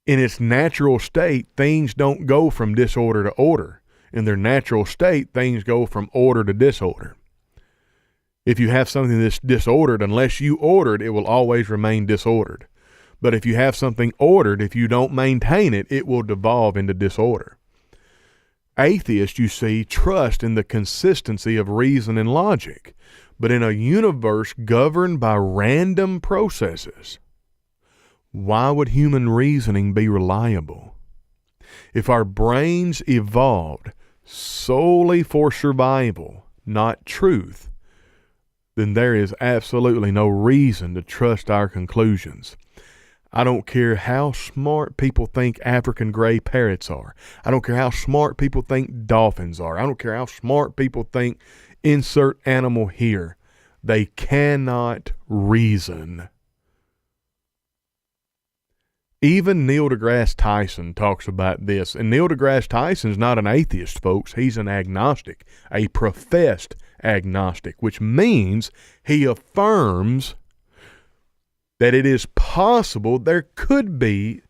In its natural state, things don't go from disorder to order. In their natural state, things go from order to disorder. If you have something that's disordered, unless you order it, it will always remain disordered. But if you have something ordered, if you don't maintain it, it will devolve into disorder. Atheists, you see, trust in the consistency of reason and logic. But in a universe governed by random processes, why would human reasoning be reliable? If our brains evolved solely for survival, not truth, then there is absolutely no reason to trust our conclusions. I don't care how smart people think African gray parrots are. I don't care how smart people think dolphins are. I don't care how smart people think insert animal here. They cannot reason. Even Neil deGrasse Tyson talks about this. And Neil deGrasse Tyson's not an atheist, folks. He's an agnostic, a professed agnostic, which means he affirms that it is possible there could be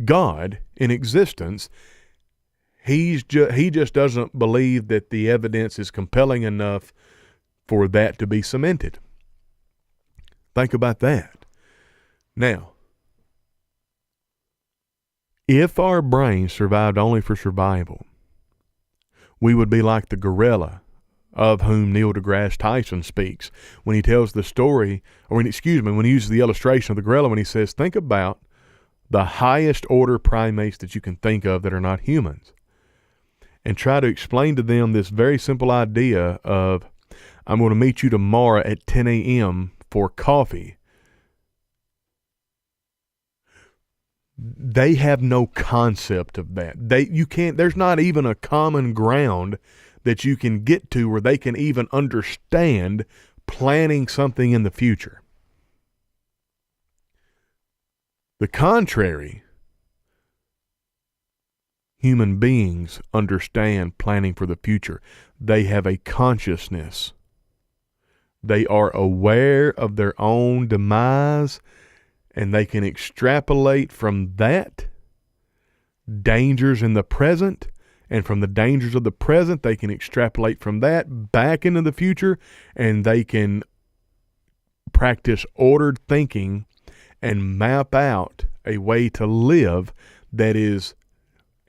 God in existence. He just doesn't believe that the evidence is compelling enough for that to be cemented. Think about that. Now, if our brains survived only for survival, we would be like the gorilla of whom Neil deGrasse Tyson speaks when he tells the story, when he uses the illustration of the gorilla when he says, think about the highest order primates that you can think of that are not humans, and try to explain to them this very simple idea of, I'm going to meet you tomorrow at 10 a.m. for coffee. They have no concept of that. There's not even a common ground that you can get to where they can even understand planning something in the future. The contrary, human beings understand planning for the future. They have a consciousness. They are aware of their own demise, and they can extrapolate from that dangers in the present, and from the dangers of the present, they can extrapolate from that back into the future, and they can practice ordered thinking and map out a way to live that is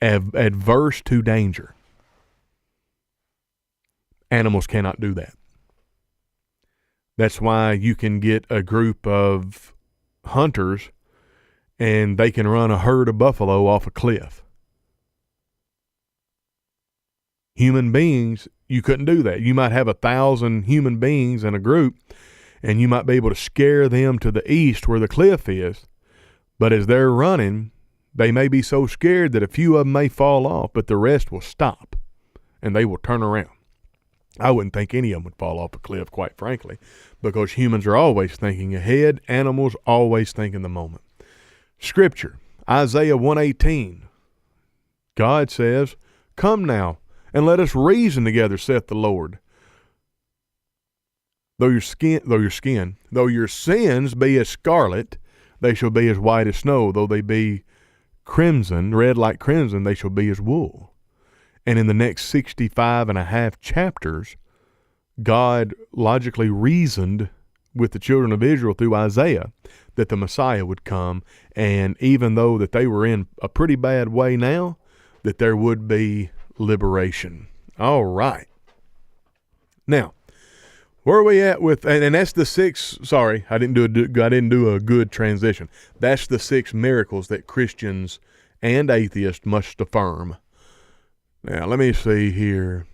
adverse to danger. Animals cannot do that. That's why you can get a group of hunters and they can run a herd of buffalo off a cliff. Human beings, you couldn't do that. You might have 1,000 human beings in a group, and you might be able to scare them to the east where the cliff is, but as they're running, they may be so scared that a few of them may fall off, but the rest will stop, and they will turn around. I wouldn't think any of them would fall off a cliff, quite frankly, because humans are always thinking ahead. Animals always think in the moment. Scripture, Isaiah 1:18. God says, "Come now, and let us reason together, saith the Lord. Though your sins be as scarlet, they shall be as white as snow. Though they be crimson, red like crimson, they shall be as wool." And in the next 65 and a half chapters, God logically reasoned with the children of Israel through Isaiah that the Messiah would come, and even though that they were in a pretty bad way now, that there would be liberation. All right. Now, where are we at with, and that's the six, sorry, I didn't do a good transition. That's the 6 miracles that Christians and atheists must affirm. Now, let me see here.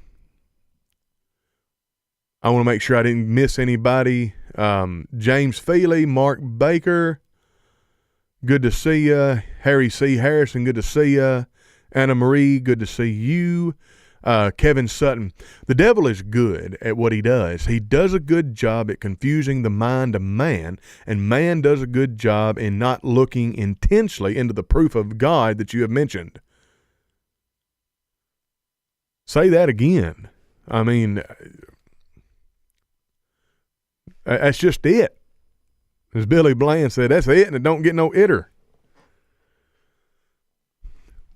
I want to make sure I didn't miss anybody. James Feely, Mark Baker, good to see you. Harry C. Harrison, good to see you. Anna Marie, good to see you. Kevin Sutton. The devil is good at what he does. He does a good job at confusing the mind of man, and man does a good job in not looking intensely into the proof of God that you have mentioned. Say that again. I mean, that's just it. As Billy Bland said, that's it, and it don't get no itter.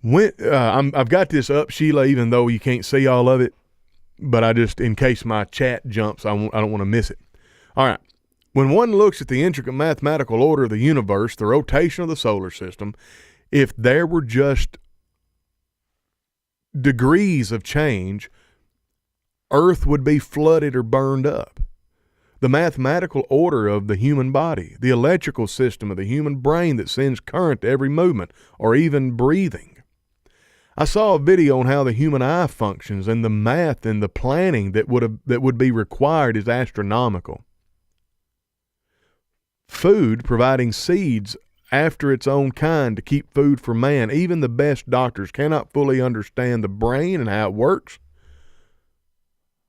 I've got this up, Sheila, even though you can't see all of it, but I just, in case my chat jumps, I don't want to miss it. All right. When one looks at the intricate mathematical order of the universe, the rotation of the solar system, if there were just degrees of change, Earth would be flooded or burned up. The mathematical order of the human body, the electrical system of the human brain that sends current to every movement or even breathing. I saw a video on how the human eye functions, and the math and the planning that would be required is astronomical. Food, providing seeds after its own kind to keep food for man. Even the best doctors cannot fully understand the brain and how it works.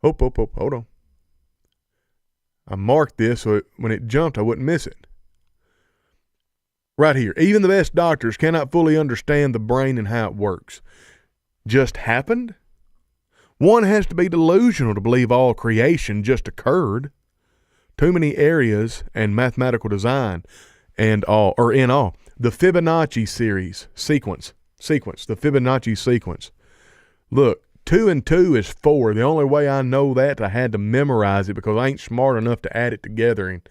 Hold on. I marked this so when it jumped, I wouldn't miss it. Right here. Even the best doctors cannot fully understand the brain and how it works. Just happened? One has to be delusional to believe all creation just occurred. Too many areas and mathematical design and all, or in all. The Fibonacci sequence, the Fibonacci sequence. Look, 2 and 2 is 4. The only way I know that, I had to memorize it because I ain't smart enough to add it together. And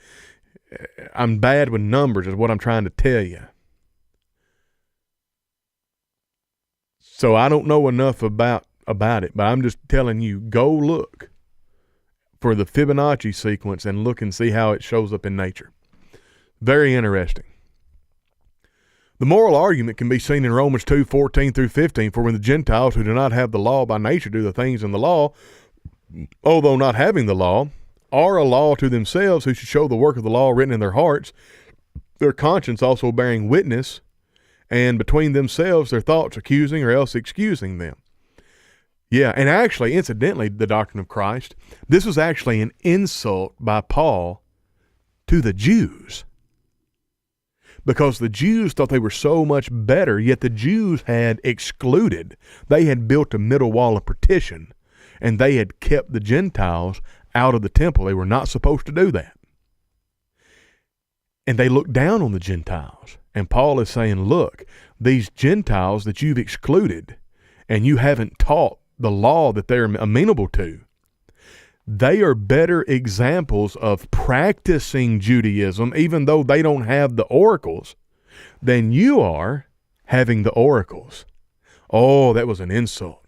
I'm bad with numbers is what I'm trying to tell you. So I don't know enough about it, but I'm just telling you, go look for the Fibonacci sequence and look and see how it shows up in nature. Very interesting. The moral argument can be seen in Romans 2:14 through 15, for when the Gentiles who do not have the law by nature do the things in the law, although not having the law, are a law to themselves, who should show the work of the law written in their hearts, their conscience also bearing witness, and between themselves their thoughts accusing or else excusing them. Yeah, and actually, incidentally, the doctrine of Christ, this was actually an insult by Paul to the Jews. Because the Jews thought they were so much better, yet the Jews had excluded. They had built a middle wall of partition, and they had kept the Gentiles out of the temple. They were not supposed to do that. And they looked down on the Gentiles. And Paul is saying, look, these Gentiles that you've excluded, and you haven't taught the law that they're amenable to, they are better examples of practicing Judaism, even though they don't have the oracles, than you are having the oracles. Oh, that was an insult.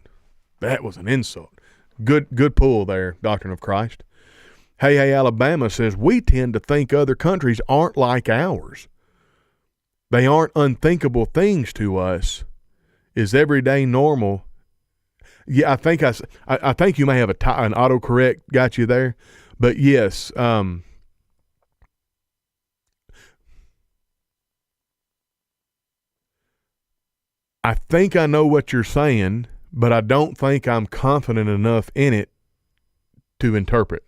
That was an insult. Good pull there, Doctrine of Christ. Hey, Alabama says, we tend to think other countries aren't like ours. They aren't unthinkable things to us. Is everyday normal. Yeah, I think you may have an autocorrect got you there, but yes, I think I know what you're saying, but I don't think I'm confident enough in it to interpret,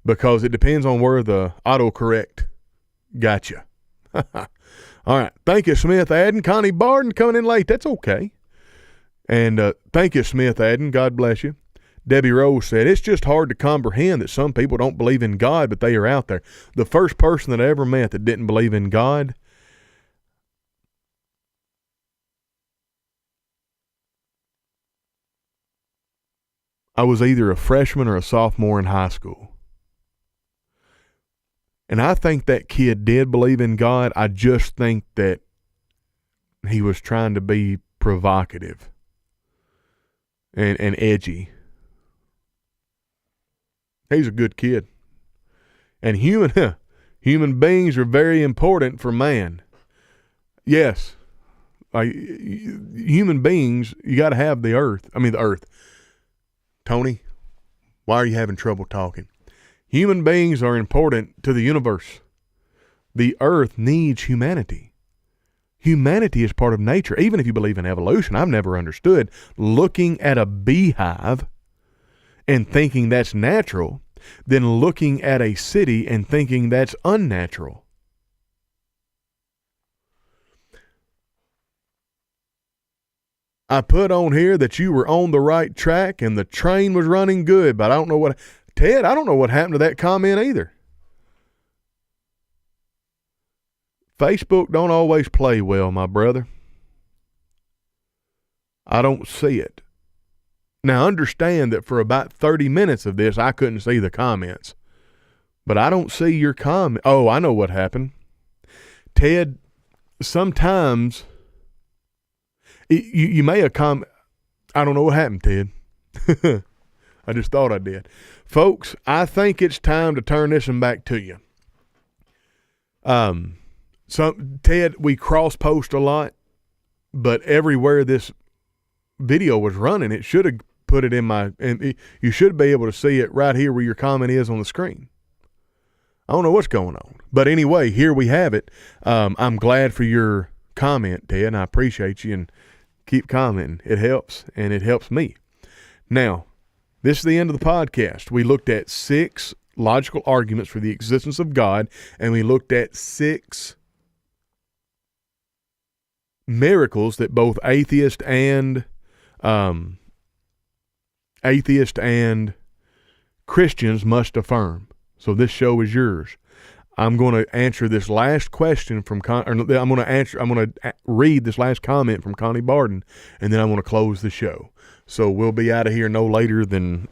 because it depends on where the autocorrect got you. All right, thank you, Smith Adden. Connie Barden coming in late. That's okay. And thank you, Smith Adden. God bless you. Debbie Rose said, it's just hard to comprehend that some people don't believe in God, but they are out there. The first person that I ever met that didn't believe in God, I was either a freshman or a sophomore in high school. And I think that kid did believe in God. I just think that he was trying to be provocative and edgy. He's a good kid. And human beings are very important for man. Yes. Human beings, you got to have the earth. Tony, why are you having trouble talking? Human beings are important to the universe. The earth needs humanity. Humanity is part of nature. Even if you believe in evolution, I've never understood looking at a beehive and thinking that's natural, then looking at a city and thinking that's unnatural. I put on here that you were on the right track and the train was running good, but I don't know what, Ted, I don't know what happened to that comment either. Facebook don't always play well, my brother. I don't see it. Now understand that for about 30 minutes of this, I couldn't see the comments. but I don't see your comment. Oh, I know what happened. Ted, sometimes you may have I don't know what happened, Ted. I just thought I did. Folks, I think it's time to turn this one back to you. Ted, we cross-post a lot, but everywhere this video was running, it should have put it and you should be able to see it right here where your comment is on the screen. I don't know what's going on. But anyway, here we have it. I'm glad for your comment, Ted, and I appreciate you, and keep commenting. It helps, and it helps me. Now, this is the end of the podcast. We looked at 6 logical arguments for the existence of God, and we looked at 6 miracles that both atheist and Christians must affirm. So this show is yours. I'm going to answer this last question I'm going to read this last comment from Connie Barden, and then I'm going to close the show. So we'll be out of here no later than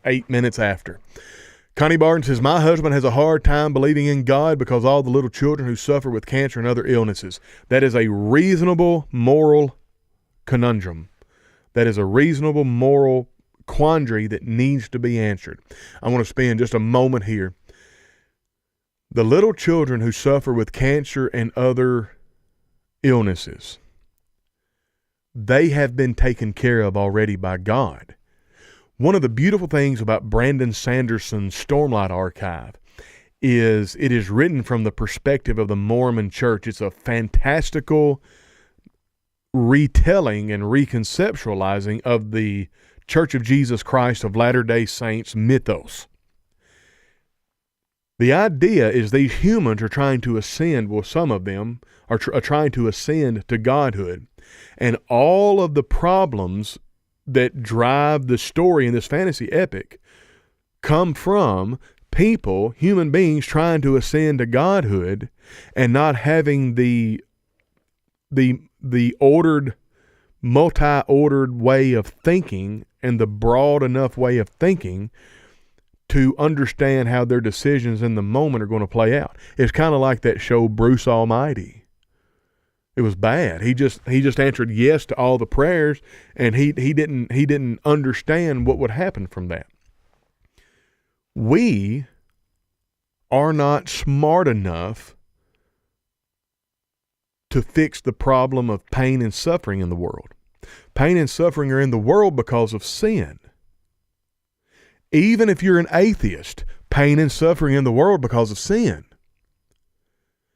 8 minutes after. Connie Barden says, my husband has a hard time believing in God because all the little children who suffer with cancer and other illnesses. That is a reasonable moral conundrum. That is a reasonable moral quandary that needs to be answered. I want to spend just a moment here. The little children who suffer with cancer and other illnesses, they have been taken care of already by God. One of the beautiful things about Brandon Sanderson's Stormlight Archive is it is written from the perspective of the Mormon Church. It's a fantastical retelling and reconceptualizing of the Church of Jesus Christ of Latter-day Saints mythos. The idea is these humans are trying to ascend, well, some of them are trying to ascend to godhood. And all of the problems that drive the story in this fantasy epic come from people, human beings, trying to ascend to godhood and not having the ordered, multi-ordered way of thinking and the broad enough way of thinking to understand how their decisions in the moment are going to play out. It's kind of like that show Bruce Almighty. It was bad. He just answered yes to all the prayers, and he didn't understand what would happen from that. We are not smart enough to fix the problem of pain and suffering in the world. Pain and suffering are in the world because of sin. Even if you're an atheist, pain and suffering in the world because of sin.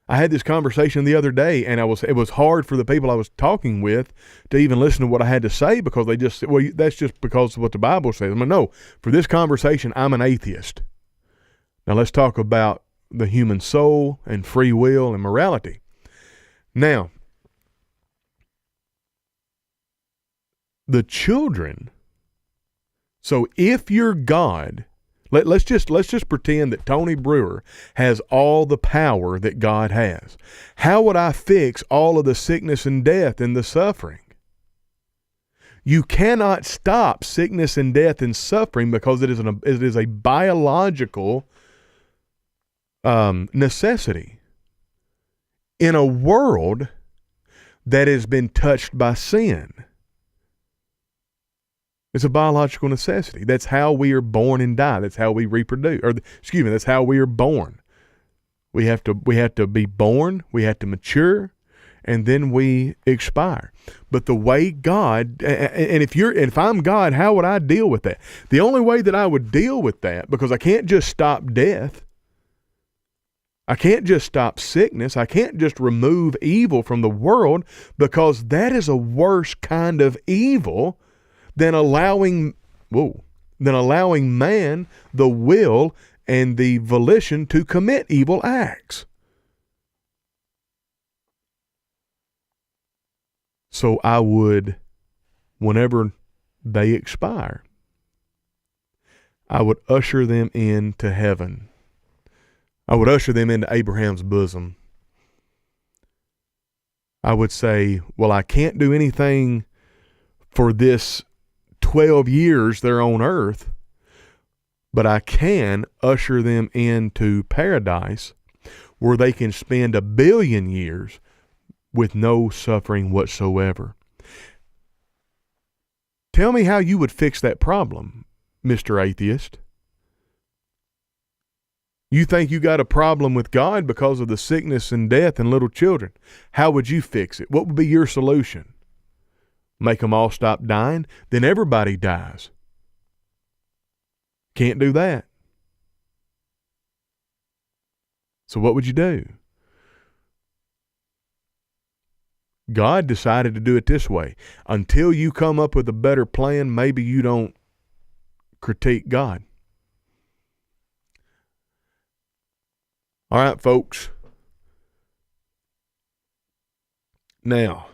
I had this conversation the other day, and it was hard for the people I was talking with to even listen to what I had to say because they just said, well, that's just because of what the Bible says. I'm like, no, for this conversation, I'm an atheist. Now let's talk about the human soul and free will and morality. Now, the children, so if you're God, let's just pretend that Tony Brewer has all the power that God has. How would I fix all of the sickness and death and the suffering? You cannot stop sickness and death and suffering because it is a biological necessity. In a world that has been touched by sin. It's a biological necessity. That's how we are born and die. That's how we reproduce. That's how we are born. We have to be born, we have to mature, and then we expire. But the way God, and if I'm God, how would I deal with that? The only way that I would deal with that, because I can't just stop death, I can't just stop sickness, I can't just remove evil from the world, because that is a worse kind of evil than allowing man the will and the volition to commit evil acts. So I would, whenever they expire, I would usher them into heaven. I would usher them into Abraham's bosom. I would say, well, I can't do anything for this 12 years they're on earth, but I can usher them into paradise where they can spend 1 billion years with no suffering whatsoever. Tell me how you would fix that problem, Mr. Atheist. You think you got a problem with God because of the sickness and death in little children. How would you fix it? What would be your solution? Make them all stop dying? Then everybody dies. Can't do that. So what would you do? God decided to do it this way. Until you come up with a better plan, maybe you don't critique God. All right, folks. Now,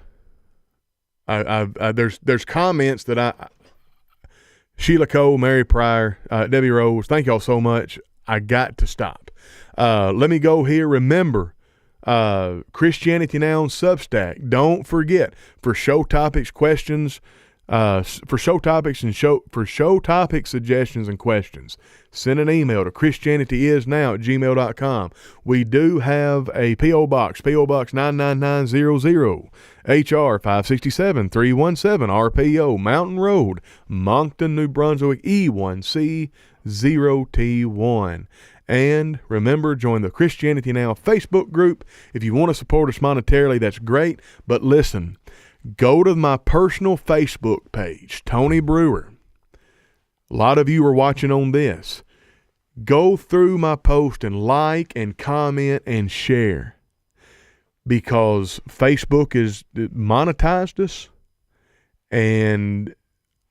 there's comments that Sheila Cole, Mary Pryor, Debbie Rose, thank y'all so much. I got to stop. Let me go here. Remember, Christianity Now on Substack. Don't forget, for show topics, questions, for show topics suggestions and questions, send an email to christianityisnow@gmail.com. We do have a P.O. Box, P.O. Box 99900, HR 567317, RPO, Mountain Road, Moncton, New Brunswick, E1C0T1. And remember, join the Christianity Now Facebook group. If you want to support us monetarily, that's great. But listen, go to my personal Facebook page, Tony Brewer. A lot of you are watching on this. Go through my post and like and comment and share, because Facebook has monetized us, and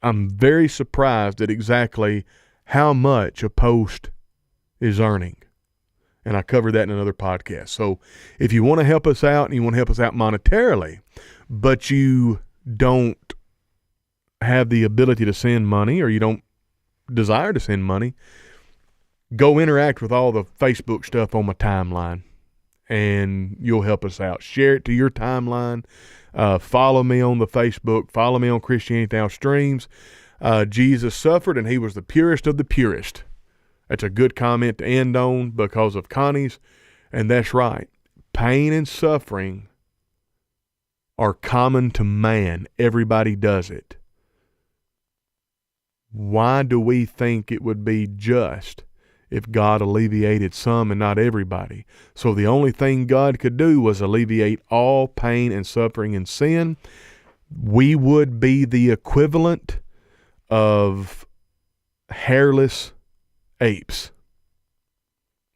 I'm very surprised at exactly how much a post is earning. And I covered that in another podcast. So if you want to help us out, and you want to help us out monetarily, but you don't have the ability to send money, or you don't desire to send money, go interact with all the Facebook stuff on my timeline, and you'll help us out. Share it to your timeline. Follow me on the Facebook. Follow me on Christianity Now Streams. Jesus suffered, and he was the purest of the purest. That's a good comment to end on because of Connie's, and that's right. Pain and suffering are common to man. Everybody does it. Why do we think it would be just if God alleviated some and not everybody? So the only thing God could do was alleviate all pain and suffering and sin. We would be the equivalent of hairless apes.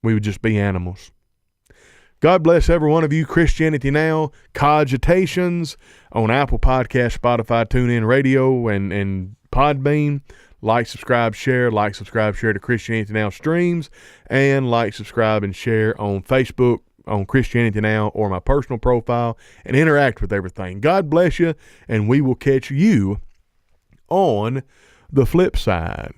We would just be animals. God bless every one of you. Christianity Now Cogitations on Apple Podcasts, Spotify, TuneIn Radio, and Podbean. Like, subscribe, share. Like, subscribe, share to Christianity Now Streams. And like, subscribe, and share on Facebook, on Christianity Now, or my personal profile, and interact with everything. God bless you, and we will catch you on the flip side.